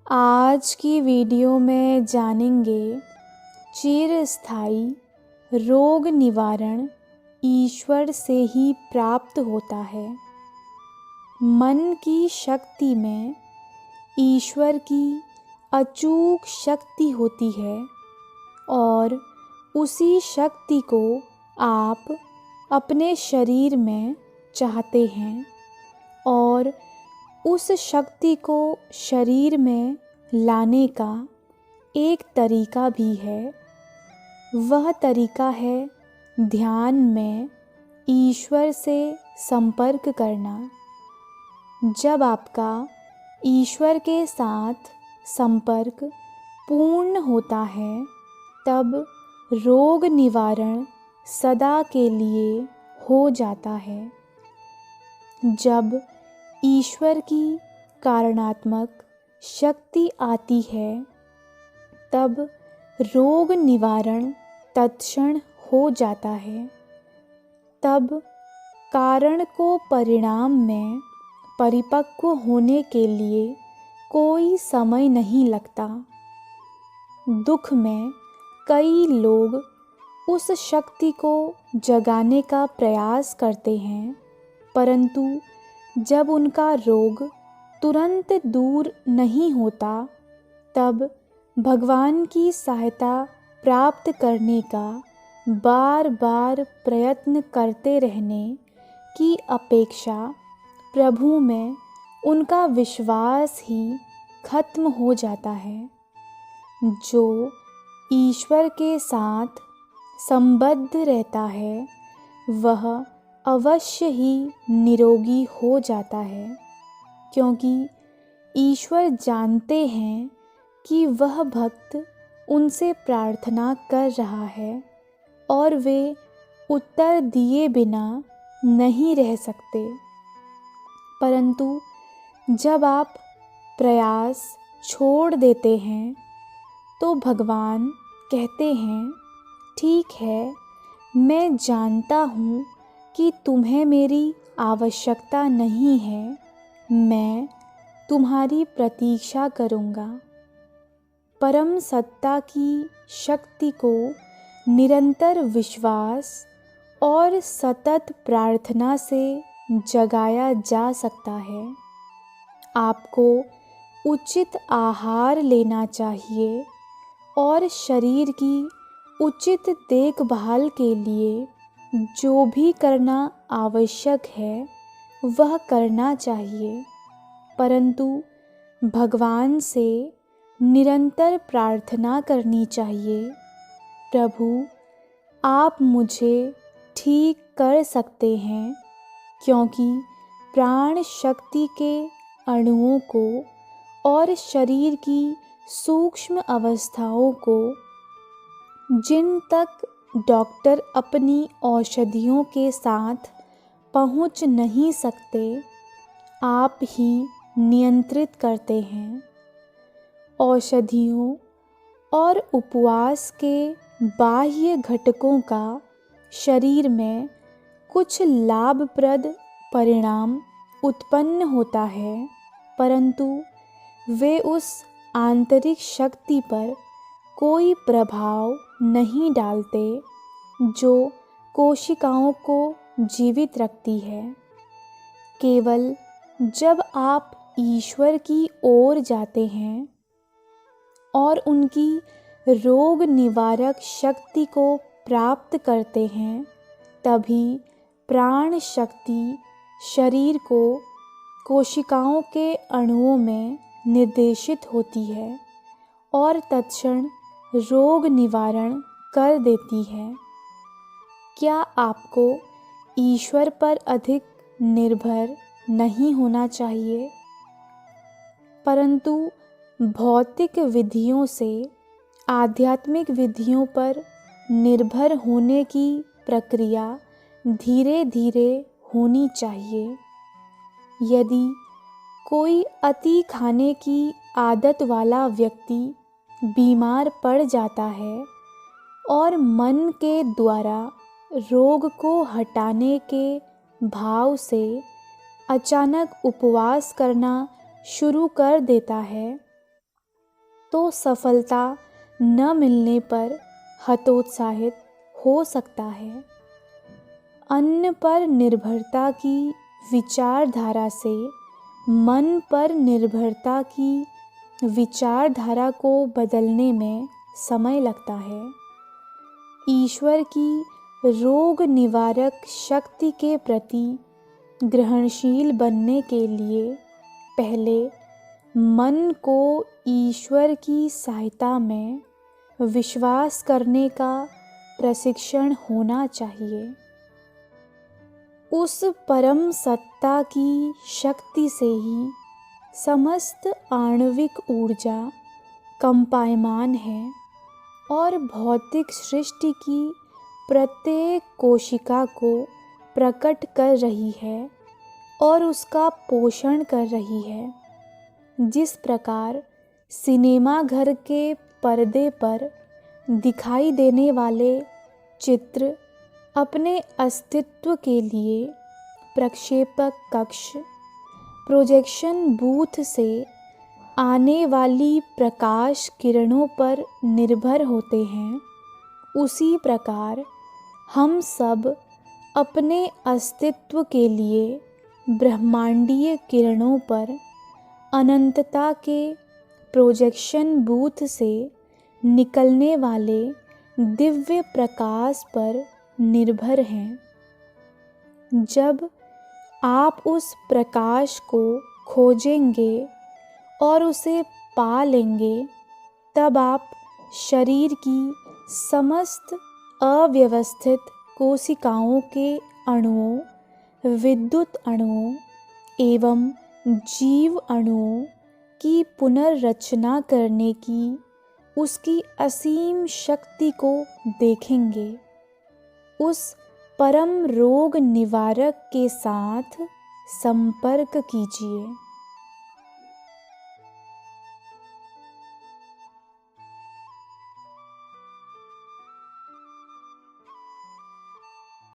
आज की वीडियो में जानेंगे चिरस्थायी रोग निवारण ईश्वर से ही प्राप्त होता है। मन की शक्ति में ईश्वर की अचूक शक्ति होती है और उसी शक्ति को आप अपने शरीर में चाहते हैं और उस शक्ति को शरीर में लाने का एक तरीका भी है। वह तरीका है ध्यान में ईश्वर से संपर्क करना। जब आपका ईश्वर के साथ संपर्क पूर्ण होता है तब रोग निवारण सदा के लिए हो जाता है। जब ईश्वर की कारणात्मक शक्ति आती है तब रोग निवारण तत्क्षण हो जाता है। तब कारण को परिणाम में परिपक्व होने के लिए कोई समय नहीं लगता। दुख में कई लोग उस शक्ति को जगाने का प्रयास करते हैं, परंतु जब उनका रोग तुरंत दूर नहीं होता तब भगवान की सहायता प्राप्त करने का बार बार प्रयत्न करते रहने की अपेक्षा प्रभु में उनका विश्वास ही खत्म हो जाता है। जो ईश्वर के साथ संबद्ध रहता है वह अवश्य ही निरोगी हो जाता है, क्योंकि ईश्वर जानते हैं कि वह भक्त उनसे प्रार्थना कर रहा है और वे उत्तर दिए बिना नहीं रह सकते। परंतु जब आप प्रयास छोड़ देते हैं तो भगवान कहते हैं, ठीक है, मैं जानता हूँ कि तुम्हें मेरी आवश्यकता नहीं है, मैं तुम्हारी प्रतीक्षा करूँगा। परम सत्ता की शक्ति को निरंतर विश्वास और सतत प्रार्थना से जगाया जा सकता है। आपको उचित आहार लेना चाहिए और शरीर की उचित देखभाल के लिए जो भी करना आवश्यक है वह करना चाहिए, परंतु भगवान से निरंतर प्रार्थना करनी चाहिए, प्रभु आप मुझे ठीक कर सकते हैं, क्योंकि प्राण शक्ति के अणुओं को और शरीर की सूक्ष्म अवस्थाओं को जिन तक डॉक्टर अपनी औषधियों के साथ पहुंच नहीं सकते, आप ही नियंत्रित करते हैं। औषधियों और उपवास के बाह्य घटकों का शरीर में कुछ लाभप्रद परिणाम उत्पन्न होता है, परंतु वे उस आंतरिक शक्ति पर कोई प्रभाव नहीं डालते जो कोशिकाओं को जीवित रखती है। केवल जब आप ईश्वर की ओर जाते हैं और उनकी रोग निवारक शक्ति को प्राप्त करते हैं, तभी प्राण शक्ति शरीर को कोशिकाओं के अणुओं में निर्देशित होती है और तत्क्षण रोग निवारण कर देती है। क्या आपको ईश्वर पर अधिक निर्भर नहीं होना चाहिए, परंतु भौतिक विधियों से आध्यात्मिक विधियों पर निर्भर होने की प्रक्रिया धीरे धीरे होनी चाहिए। यदि कोई अति खाने की आदत वाला व्यक्ति बीमार पड़ जाता है और मन के द्वारा रोग को हटाने के भाव से अचानक उपवास करना शुरू कर देता है, तो सफलता न मिलने पर हतोत्साहित हो सकता है। अन्य पर निर्भरता की विचारधारा से मन पर निर्भरता की विचारधारा को बदलने में समय लगता है। ईश्वर की रोग निवारक शक्ति के प्रति ग्रहणशील बनने के लिए पहले मन को ईश्वर की सहायता में विश्वास करने का प्रशिक्षण होना चाहिए। उस परम सत्ता की शक्ति से ही समस्त आणविक ऊर्जा कंपायमान है और भौतिक सृष्टि की प्रत्येक कोशिका को प्रकट कर रही है और उसका पोषण कर रही है। जिस प्रकार सिनेमा घर के पर्दे पर दिखाई देने वाले चित्र अपने अस्तित्व के लिए प्रक्षेपक कक्ष प्रोजेक्शन बूथ से आने वाली प्रकाश किरणों पर निर्भर होते हैं, उसी प्रकार हम सब अपने अस्तित्व के लिए ब्रह्मांडीय किरणों पर अनंतता के प्रोजेक्शन बूथ से निकलने वाले दिव्य प्रकाश पर निर्भर हैं। जब आप उस प्रकाश को खोजेंगे और उसे पा लेंगे, तब आप शरीर की समस्त अव्यवस्थित कोशिकाओं के अणुओं, विद्युत अणुओं एवं जीव अणुओं की पुनर्रचना करने की उसकी असीम शक्ति को देखेंगे। उस परम रोग निवारक के साथ संपर्क कीजिए।